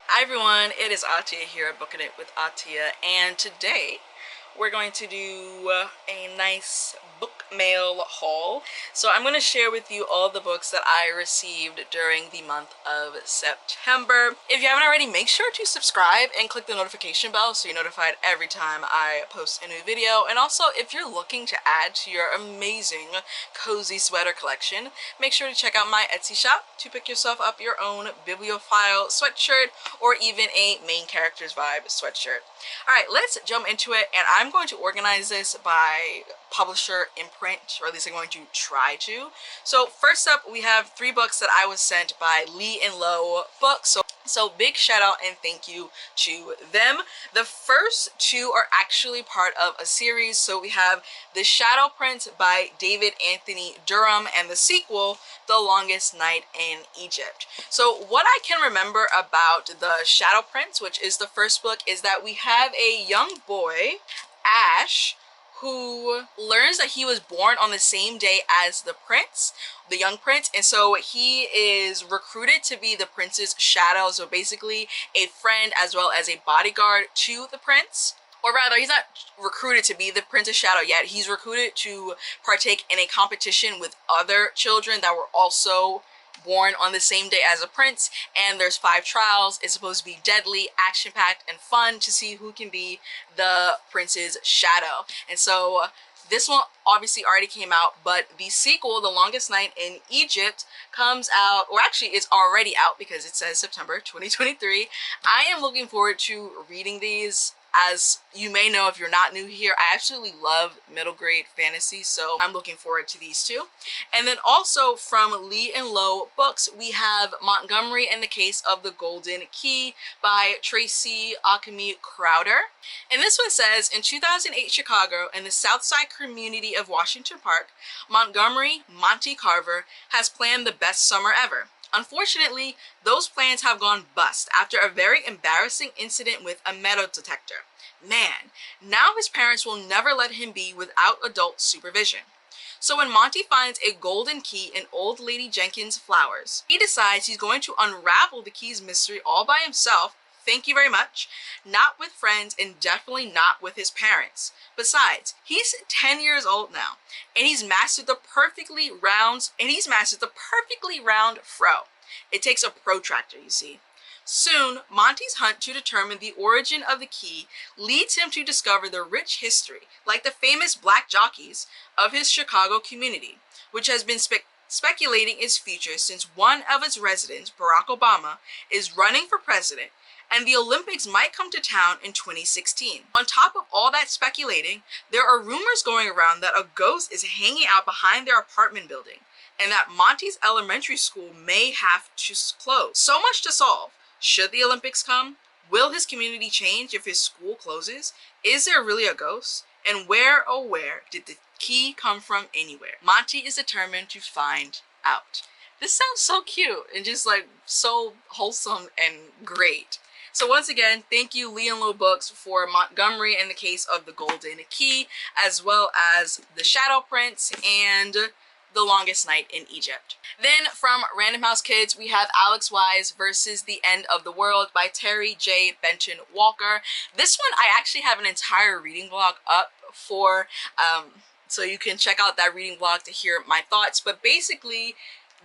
Hi everyone, it is Atia here at Booking It with Atia, and today we're going to do a nice book mail haul. So I'm going to share with you all the books that I received during the month of September. If you haven't already, make sure to subscribe and click the notification bell so you're notified every time I post a new video. And also, if you're looking to add to your amazing cozy sweater collection, make sure to check out my Etsy shop to pick yourself up your own bibliophile sweatshirt or even a main character's vibe sweatshirt. Alright, let's jump into it, and I'm going to organize this by publisher, imprint, or at least I'm going to try to. So first up, we have 3 books that I was sent by Lee and Low Books. So big shout out and thank you to them. The first 2 are actually part of a series. So we have The Shadow Prince by David Anthony Durham and the sequel, The Longest Night in Egypt. So what I can remember about The Shadow Prince, which is the first book, is that we have a young boy, Ash, who learns that he was born on the same day as the prince, the young prince, and so he is recruited to be the prince's shadow, so basically a friend as well as a bodyguard to the prince. Or rather, he's not recruited to be the prince's shadow yet. He's recruited to partake in a competition with other children that were also born on the same day as a prince, and there's 5 trials. It's supposed to be deadly, action-packed, and fun to see who can be the prince's shadow. And so this one obviously already came out, but the sequel, The Longest Night in Egypt, comes out, or actually it's already out because it says September 2023. I am looking forward to reading these. As you may know, if you're not new here, I absolutely love middle grade fantasy, so I'm looking forward to these 2. And then also from Lee and Low Books, we have Montgomery and the Case of the Golden Key by Tracy Akemi Crowder. And this one says, in 2008 Chicago and the Southside community of Washington Park, Montgomery Monty Carver has planned the best summer ever. Unfortunately, those plans have gone bust after a very embarrassing incident with a metal detector. Man, now his parents will never let him be without adult supervision. So when Monty finds a golden key in Old Lady Jenkins' flowers, he decides he's going to unravel the key's mystery all by himself. Thank you very much. Not with friends, and definitely not with his parents. Besides, he's 10 years old now, and he's mastered the perfectly round fro. It takes a protractor, you see. Soon, Monty's hunt to determine the origin of the key leads him to discover the rich history, like the famous black jockeys, of his Chicago community, which has been speculating its future since one of its residents, Barack Obama, is running for president, and the Olympics might come to town in 2016. On top of all that speculating, there are rumors going around that a ghost is hanging out behind their apartment building, and that Monty's elementary school may have to close. So much to solve. Should the Olympics come? Will his community change if his school closes? Is there really a ghost? And where, oh where, did the key come from anywhere? Monty is determined to find out. This sounds so cute and just like so wholesome and great. So once again, thank you Lee and Low Books for Montgomery and the Case of the Golden Key, as well as The Shadow Prince and The Longest Night in Egypt. Then from Random House Kids, we have Alex Wise versus The End of the World by Terry J. Benton Walker. This one I actually have an entire reading vlog up for, so you can check out that reading vlog to hear my thoughts. But basically,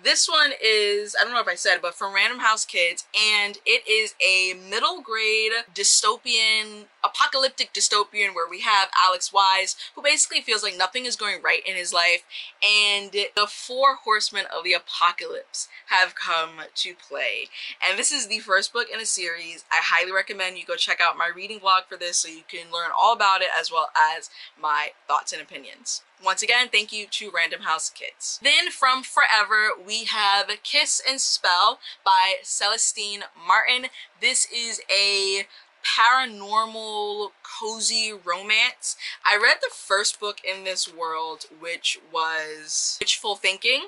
this one is, I don't know if I said it, but from Random House Kids, and it is a middle grade dystopian, apocalyptic dystopian where we have Alex Wise, who basically feels like nothing is going right in his life, and the 4 horsemen of the apocalypse have come to play. And this is the first book in a series. I highly recommend you go check out my reading vlog for this so you can learn all about it as well as my thoughts and opinions. Once again, thank you to Random House Kids. Then from Forever, we have Kiss and Spell by Celestine Martin. This is a paranormal, cozy romance. I read the first book in this world, which was Wishful Thinking.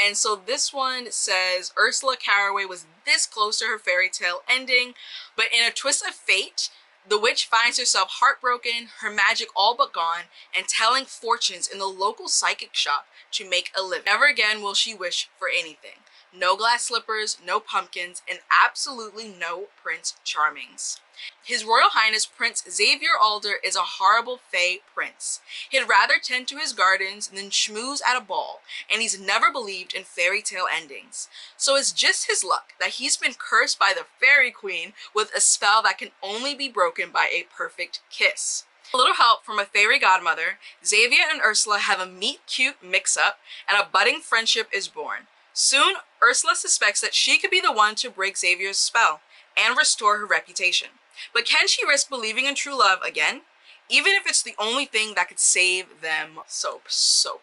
And so this one says Ursula Caraway was this close to her fairy tale ending, but in a twist of fate, The witch finds herself heartbroken, her magic all but gone, and telling fortunes in the local psychic shop to make a living. Never again will she wish for anything. No glass slippers, no pumpkins, and absolutely no Prince Charmings. His Royal Highness Prince Xavier Alder is a horrible fey prince. He'd rather tend to his gardens than schmooze at a ball, and he's never believed in fairy tale endings. So it's just his luck that he's been cursed by the Fairy Queen with a spell that can only be broken by a perfect kiss. A little help from a fairy godmother, Xavier and Ursula have a meet-cute mix-up, and a budding friendship is born. Soon, Ursula suspects that she could be the one to break Xavier's spell and restore her reputation. But can she risk believing in true love again? Even if it's the only thing that could save them. So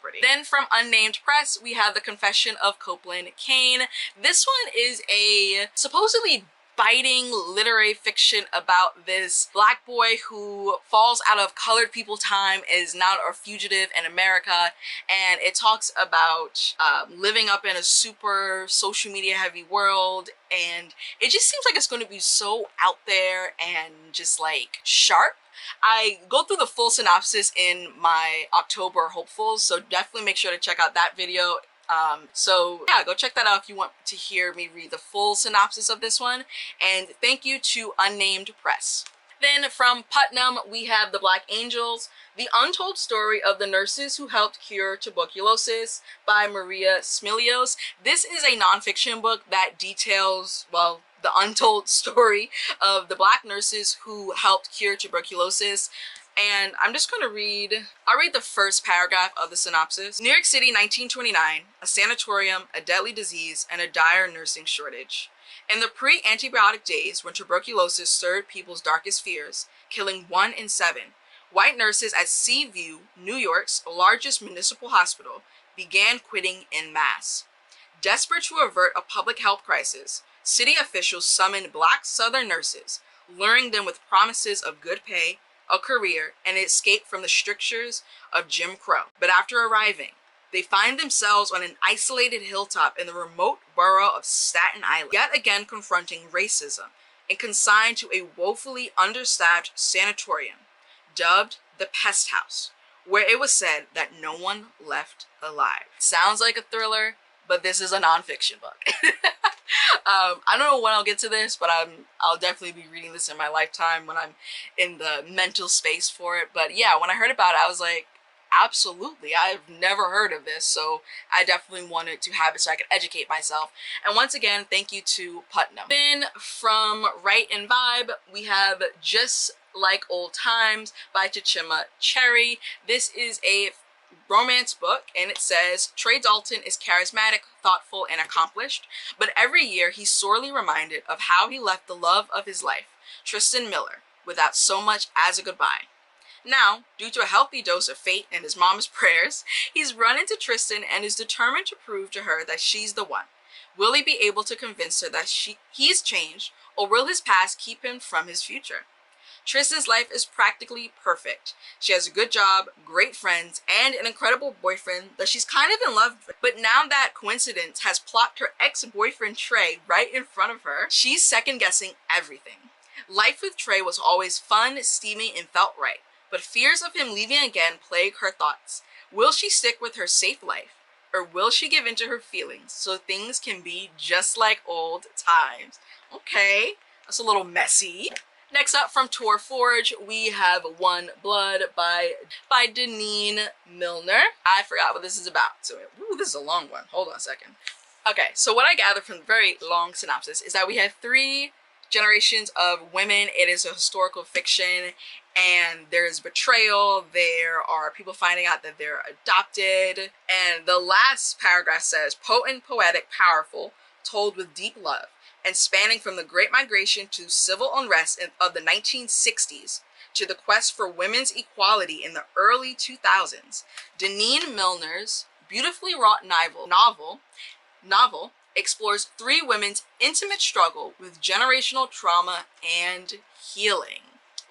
pretty. Then from Unnamed Press, we have The Confession of Copeland Kane. This one is a supposedly biting literary fiction about this black boy who falls out of colored people time, is now a fugitive in America, and it talks about living up in a super social media heavy world, and it just seems like it's going to be so out there and just like sharp. I go through the full synopsis in my October hopefuls, so definitely make sure to check out that video. So yeah, go check that out if you want to hear me read the full synopsis of this one. And thank you to Unnamed Press. Then from Putnam, we have The Black Angels, the untold story of the nurses who helped cure tuberculosis by Maria Smilios. This is a nonfiction book that details, well, the untold story of the black nurses who helped cure tuberculosis. And I'm just going to I'll read the first paragraph of the synopsis. New York City, 1929, a sanatorium, a deadly disease, and a dire nursing shortage. In the pre-antibiotic days when tuberculosis stirred people's darkest fears, killing 1 in 7, white nurses at Seaview, New York's largest municipal hospital, began quitting en masse. Desperate to avert a public health crisis, city officials summoned black Southern nurses, luring them with promises of good pay, a career, and an escape from the strictures of Jim Crow. But after arriving, they find themselves on an isolated hilltop in the remote borough of Staten Island, yet again confronting racism and consigned to a woefully understaffed sanatorium, dubbed the Pest House, where it was said that no one left alive. Sounds like a thriller, but this is a nonfiction book. I don't know when I'll get to this, but I'll definitely be reading this in my lifetime when I'm in the mental space for it. But yeah, when I heard about it, I was like, absolutely, I've never heard of this, so I definitely wanted to have it so I could educate myself. And once again, thank you to Putnam. Then from Write and Vibe, we have Just Like Old Times by Chichima Cherry. This is a romance book, and it says Trey Dalton is charismatic, thoughtful, and accomplished, but every year he's sorely reminded of how he left the love of his life, Tristan Miller, without so much as a goodbye. Now, due to a healthy dose of fate and his mom's prayers, he's run into Tristan and is determined to prove to her that she's the one. Will he be able to convince her that he's changed, or will his past keep him from his future? Tristan's life is practically perfect. She has a good job, great friends, and an incredible boyfriend that she's kind of in love with. But now that coincidence has plopped her ex-boyfriend Trey right in front of her, she's second-guessing everything. Life with Trey was always fun, steamy, and felt right, but fears of him leaving again plague her thoughts. Will she stick with her safe life, or will she give in to her feelings so things can be just like old times? Okay, that's a little messy. Next up from Tor Forge, we have One Blood by Deneen Milner. I forgot what this is about, so ooh, this is a long one. Hold on a second. Okay, so what I gathered from the very long synopsis is that we have 3 generations of women. It is a historical fiction, and there's betrayal. There are people finding out that they're adopted, and the last paragraph says, potent, poetic, powerful, told with deep love, and spanning from the Great Migration to civil unrest of the 1960s to the quest for women's equality in the early 2000s, Deneen Milner's beautifully wrought novel explores 3 women's intimate struggle with generational trauma and healing.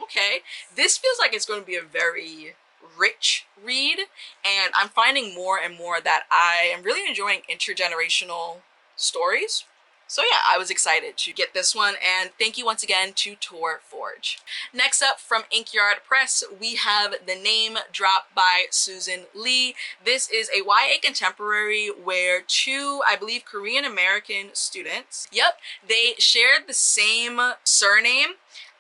Okay, this feels like it's going to be a very rich read, and I'm finding more and more that I am really enjoying intergenerational stories. So yeah, I was excited to get this one, and thank you once again to Tor Forge. Next up from Inkyard Press, we have The Name Drop by Susan Lee. This is a YA contemporary where two, I believe, Korean American students, yep, they shared the same surname,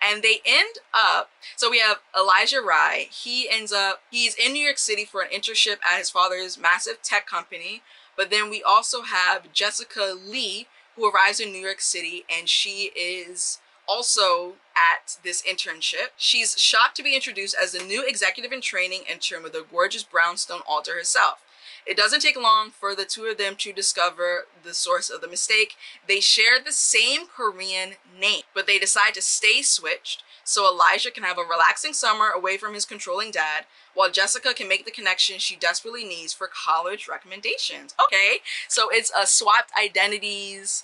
and they end up, so we have Elijah Rai. He's in New York City for an internship at his father's massive tech company. But then we also have Jessica Lee, who arrives in New York City, and she is also at this internship. She's shocked to be introduced as the new executive in training intern with a gorgeous brownstone altar herself. It doesn't take long for the two of them to discover the source of the mistake. They share the same Korean name, but they decide to stay switched so Elijah can have a relaxing summer away from his controlling dad, while Jessica can make the connection she desperately needs for college recommendations. Okay, so it's a swapped identities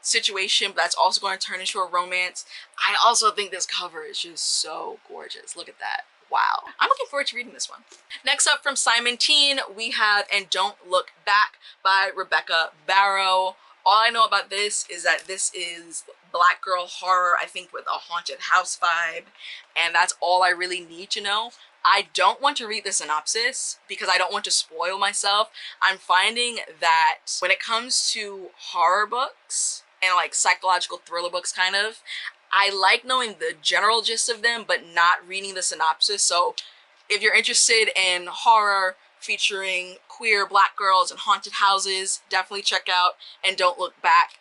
situation, but that's also going to turn into a romance. I also think this cover is just so gorgeous. Look at that. Wow. I'm looking forward to reading this one. Next up from Simon Teen, we have And Don't Look Back by Rebecca Barrow. All I know about this is that this is black girl horror, I think with a haunted house vibe, and that's all I really need to know. I don't want to read the synopsis because I don't want to spoil myself. I'm finding that when it comes to horror books and like psychological thriller books kind of, I like knowing the general gist of them but not reading the synopsis. So if you're interested in horror featuring queer black girls and haunted houses, definitely check out And Don't Look Back.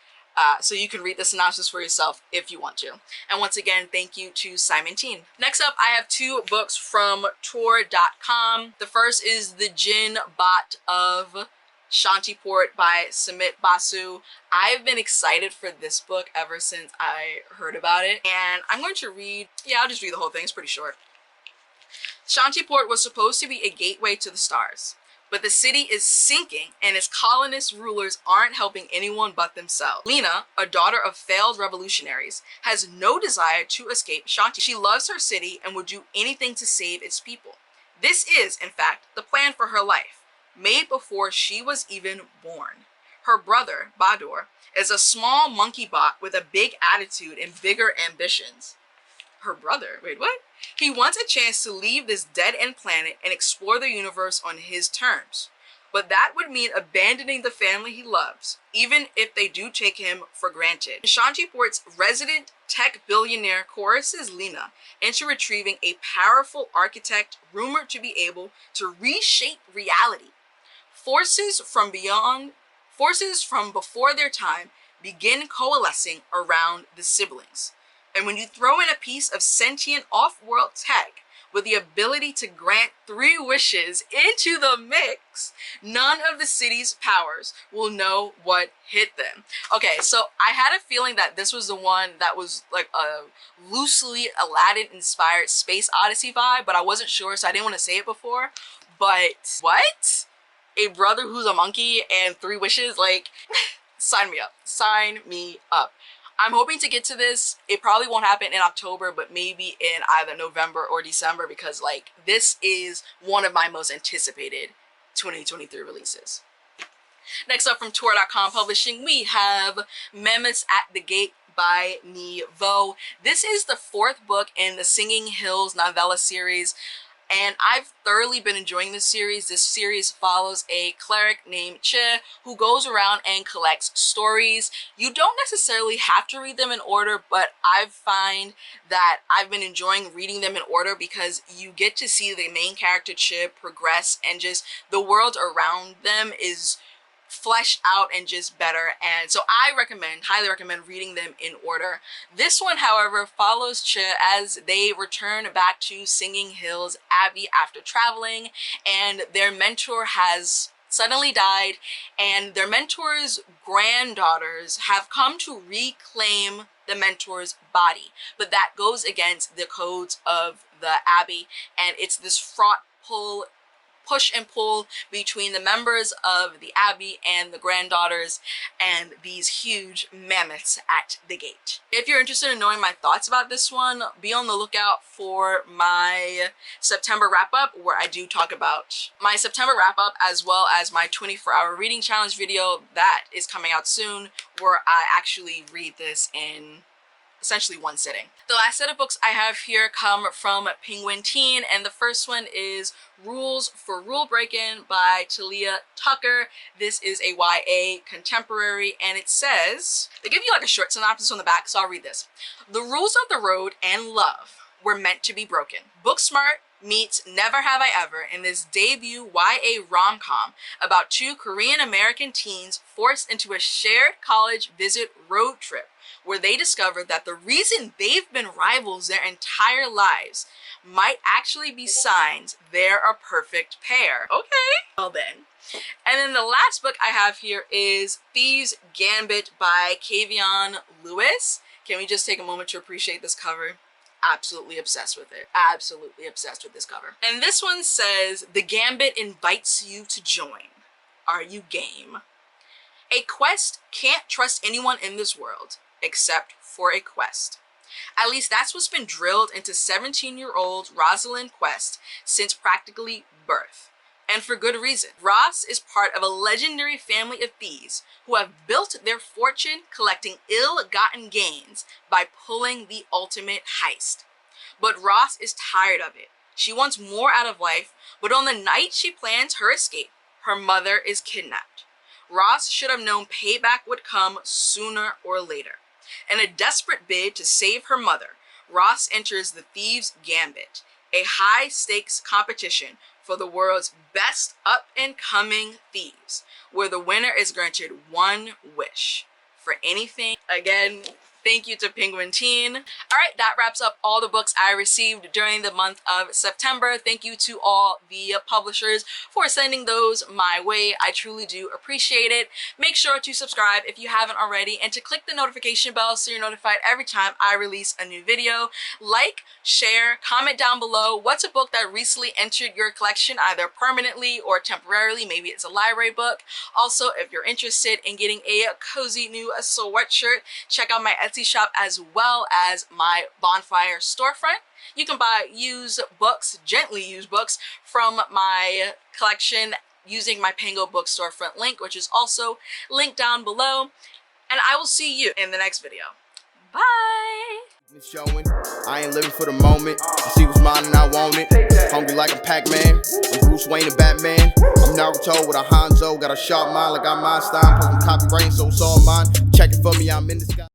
So you can read the synopsis for yourself if you want to. And once again, thank you to Simon Teen. Next up, I have two books from Tour.com. The first is The Jinn Bot of Shantiport by Sumit Basu. I've been excited for this book ever since I heard about it. And I'm going to read, I'll just read the whole thing, it's pretty short. Shantiport was supposed to be a gateway to the stars, but the city is sinking and its colonist rulers aren't helping anyone but themselves. Lena, a daughter of failed revolutionaries, has no desire to escape Shanti. She loves her city and would do anything to save its people. This is, in fact, the plan for her life, made before she was even born. Her brother, Badur, is a small monkey bot with a big attitude and bigger ambitions. Her brother? Wait, what? He wants a chance to leave this dead-end planet and explore the universe on his terms. But that would mean abandoning the family he loves, even if they do take him for granted. Shantiport's resident tech billionaire coerces Lena into retrieving a powerful architect rumored to be able to reshape reality. Forces from before their time begin coalescing around the siblings. And when you throw in a piece of sentient off-world tech with the ability to grant 3 wishes into the mix, none of the city's powers will know what hit them. Okay, so I had a feeling that this was the one that was like a loosely Aladdin-inspired Space Odyssey vibe, but I wasn't sure, so I didn't want to say it before. But what? A brother who's a monkey and 3 wishes? Like, sign me up. Sign me up. I'm hoping to get to this. It probably won't happen in October, but maybe in either November or December, because like this is one of my most anticipated 2023 releases. Next up from Tourcom Publishing, we have Memes at the Gate by Nhi Vo. This is the 4th book in the Singing Hills novella series, and I've thoroughly been enjoying this series. This series follows a cleric named Che who goes around and collects stories. You don't necessarily have to read them in order, but I find that I've been enjoying reading them in order because you get to see the main character Che progress, and just the world around them is fleshed out and just better. And so I highly recommend reading them in order. This one, however, follows Che as they return back to Singing Hills Abbey after traveling, and their mentor has suddenly died, and their mentor's granddaughters have come to reclaim the mentor's body, but that goes against the codes of the Abbey, and it's this fraught pull push and pull between the members of the Abbey and the granddaughters and these huge mammoths at the gate. If you're interested in knowing my thoughts about this one, be on the lookout for my September wrap-up, where I do talk about my September wrap-up as well as my 24-hour reading challenge video that is coming out soon, where I actually read this in essentially one sitting. The last set of books I have here come from Penguin Teen, and the first one is Rules for Rule Breaking by Talia Tucker. This is a YA contemporary, and it says, they give you like a short synopsis on the back, so I'll read this. The rules of the road and love were meant to be broken. Booksmart meets Never Have I Ever in this debut YA rom-com about two Korean-American teens forced into a shared college visit road trip where they discover that the reason they've been rivals their entire lives might actually be signs they're a perfect pair. Okay, well then. And then the last book I have here is Thieves' Gambit by Kavion Lewis. Can we just take a moment to appreciate this cover? Absolutely obsessed with it. Absolutely obsessed with this cover. And this one says, the Gambit invites you to join. Are you game? A quest can't trust anyone in this world except for a quest. At least that's what's been drilled into 17-year-old Rosalind Quest since practically birth. And for good reason. Ross is part of a legendary family of thieves who have built their fortune collecting ill-gotten gains by pulling the ultimate heist. But Ross is tired of it. She wants more out of life, but on the night she plans her escape, her mother is kidnapped. Ross should have known payback would come sooner or later. In a desperate bid to save her mother, Ross enters the Thieves' Gambit, a high-stakes competition for the world's best up-and-coming thieves, where the winner is granted one wish for anything. Again, thank you to Penguin Teen. All right, that wraps up all the books I received during the month of September. Thank you to all the publishers for sending those my way. I truly do appreciate it. Make sure to subscribe if you haven't already and to click the notification bell so you're notified every time I release a new video. Like, share, comment down below what's a book that recently entered your collection, either permanently or temporarily. Maybe it's a library book. Also, if you're interested in getting a cozy new sweatshirt, check out my Etsy shop as well as my Bonfire storefront. You can buy used books, gently used books, from my collection using my Pango Book storefront link, which is also linked down below. And I will see you in the next video. Bye! Showing. I ain't living for the moment. I see what's mine and I want it. Hungry like a Pac-Man. I'm Bruce Wayne and Batman. I'm Naruto with a Hanzo. Got a sharp mind like I'm Einstein. Plus I'm copy brain, so it's all mine. Check it for me, I'm in the sky.